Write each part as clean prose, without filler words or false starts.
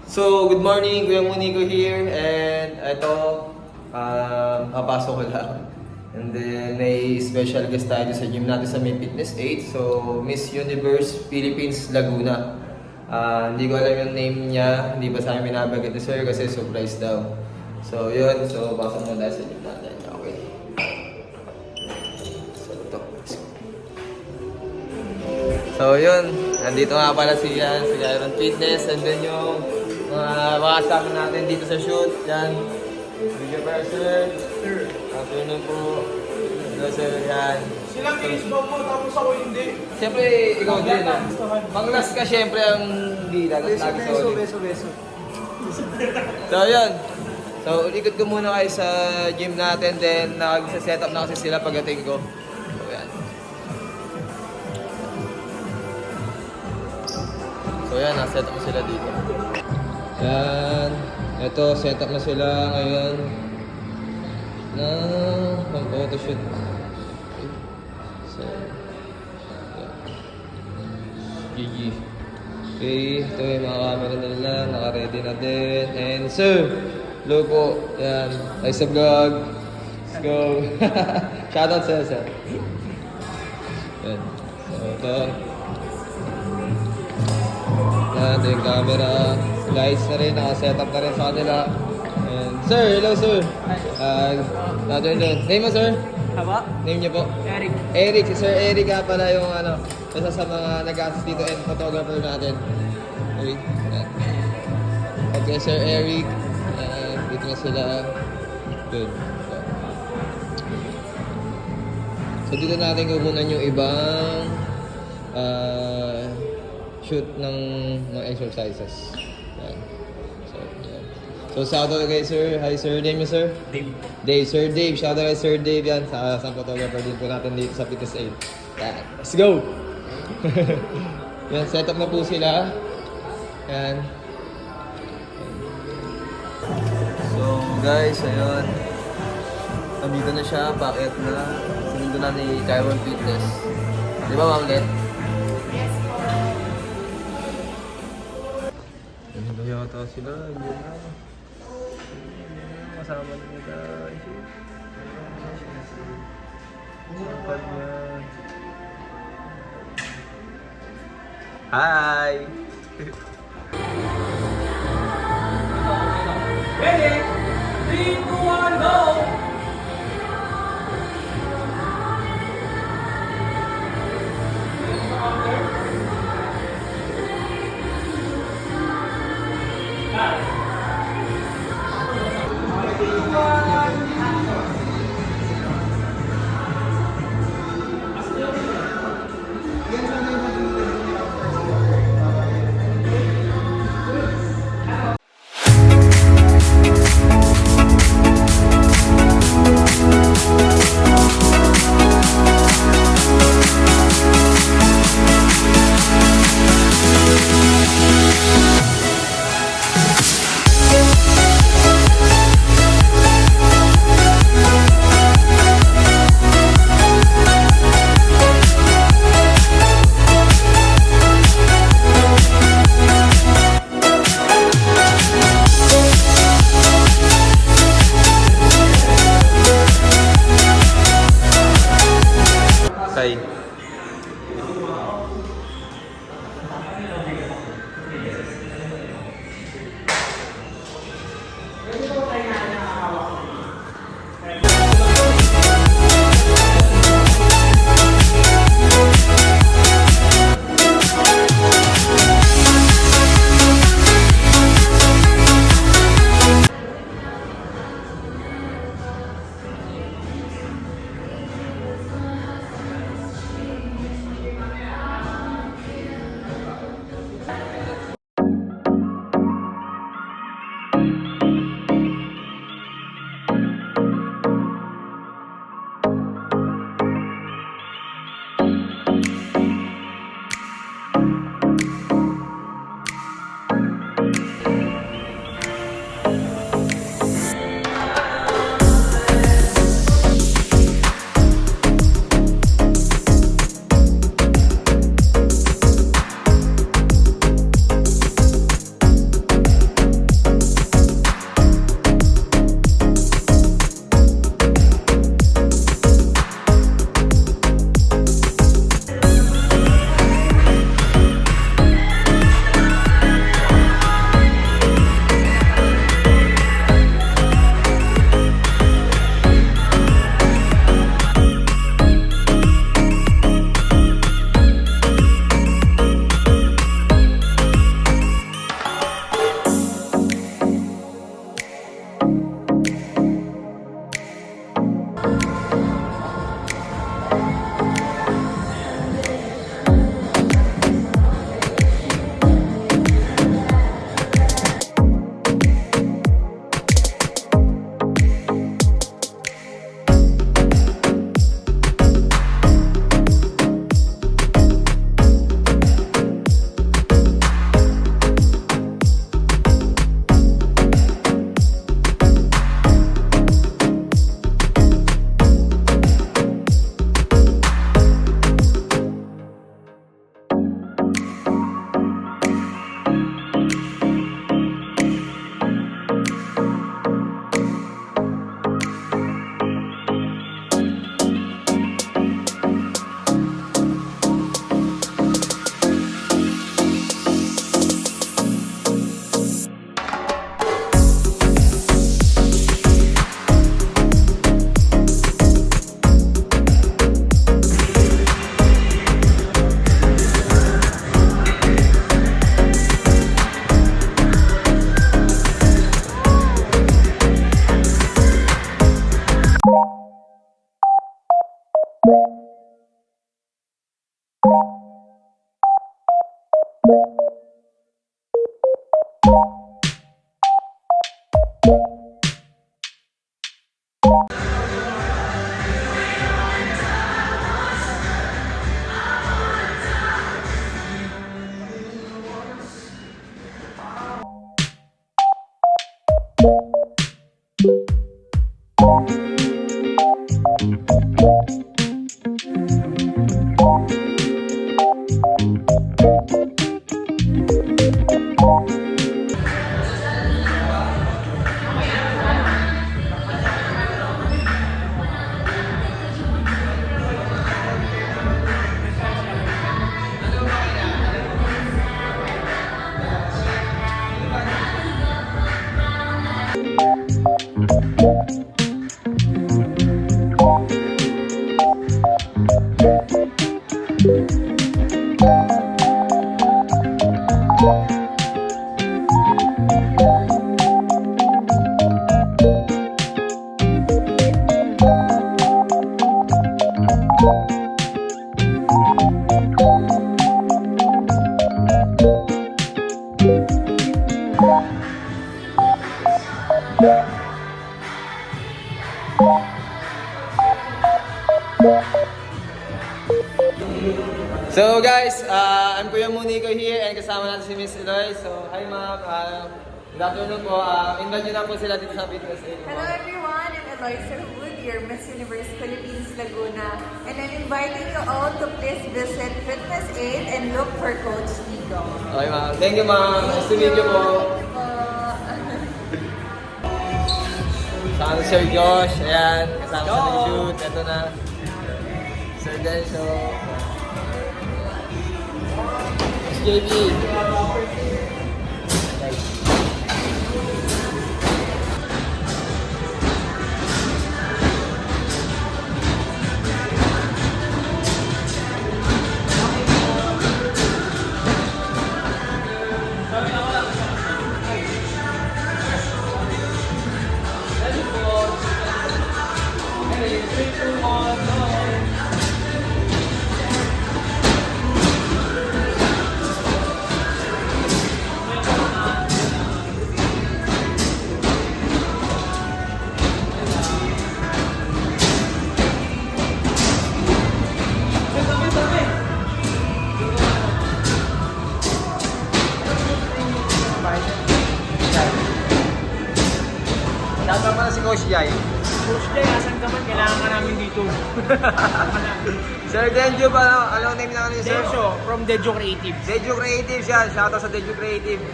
So, good morning, Kuya Munico here, and ito, kapasok ko lang. And then, may special guest tayo sa gym natin sa May Fitness 8. So, Miss Universe Philippines Laguna. Hindi ko alam yung name niya, hindi pa sa amin binabagay ni Sir kasi surprise daw. So, yun. So, pasok muna tayo sa gym natin. Okay. So, ito. So, yun. Nandito nga pala si Iron Fitness, and then yung mga kasama natin dito sa shoot. Yan. Video person. Afternoon po. Hello sir. Yan. Silang inisbang mo tapos ako hindi. Siyempre, ikaw din. Pang-last ka siyempre ang bida. Beso. So, yun. So, ulikot ko muna kayo sa gym natin. Then, nag-set up na kasi sila pagdating ko. So, yan. So, yan. Na-set up sila dito. Yan. Ito, set up na sila ngayon na pang-photoshoot. So, yan. GG. Okay, ito yung mga camera nila. Naka-ready na din. And sir, hello po. Yan. Ay sa vlog. Let's go. Shoutout sa'yo, sir. Yan. So, ito. Yan, ito yung camera. Lights na rin, naka-setup na rin sa kanila. And, sir, hello sir. Afternoon. Name mo sir? Haba? Name niyo po? Eric. Eric, si Sir Eric nga pala yung isa sa mga nag-assist dito and photographer natin. Okay, yan. Okay, Sir Eric. Dito na sila. Good. So, dito natin kukunan yung ibang shoot ng mga exercises. Yan. So, yan. So, shoutout kay Sir. Hi Sir, name niyo Sir? Dave. Dave, Sir Dave. Shoutout kay Sir Dave yan sa photographer din po natin dito sa Fitness 8. Yan. Let's go! Yan, set up na po sila. Yan. So guys, ayun. Nandito na siya, bakit na? Sinundo na ni Taiwan Fitness. Di ba, Ma'am Len? Yes po. Ano ba yata sila? Hindi na. Kasama nila guys. Kapag na. Hi! Ready? 3, 2, 1, go! So guys, I'm Kuya Munico here and kasama natin si Miss Eloy. So hi ma'am, good afternoon po. Invite nyo na po sila dito sa Fitness 8. Hello everyone, I'm Eloisa Hood, your Miss Universe Philippines Laguna, and I'm inviting you all to please visit Fitness 8 and look for Coach Nico. Okay ma'am, thank you ma'am. Nice to meet you po. Kasama si Sir Josh, ayan, kasama sa nag-shoot. Ito na, Sir Denso. Miss JB. Nasaan pa na si Coach Jai? Coach Jay, asan ka man? Kailangan ka namin dito. Sir Denjo pa, ano name na kanina sir? Dejo, from Dejo Creative. Dejo Creative siya, shoutout sa Dejo Creative.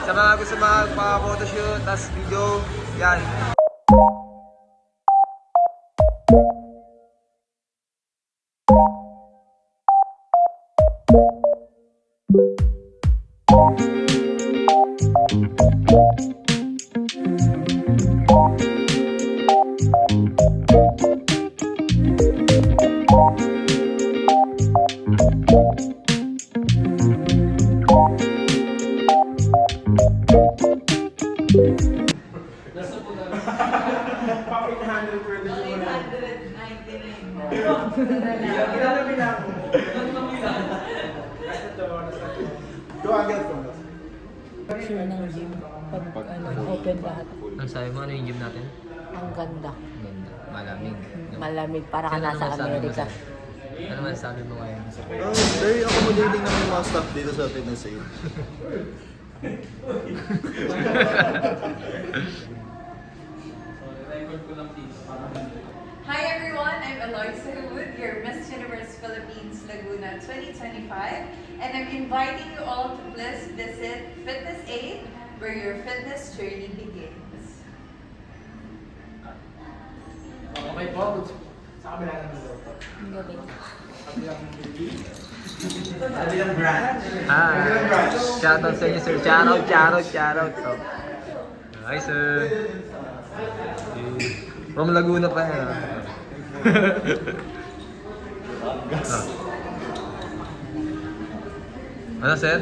Sa mga gusto magpa-photoshoot, tas video, yan. Sure ng gym, pag open lahat. Ang sabi mo, ano yung gym natin? Ang ganda. Ganda, malamig. Malamig, para ka nasa Amerika. Ano man sabi mo ngayon? Very accommodating naman yung mga staff dito sa Fitness 8. Hi everyone, I'm Eloisa Hood, your Miss Universe Philippines Laguna 2025, and I'm inviting you all to please visit Fitness 8, where your fitness journey begins. Okay po. Sa kabila ng lugar po. Ang galing. Kabilang brand. Shoutout sa inyo sir, shoutout. Oh. Hi sir. From Laguna pa yan. Ano sir?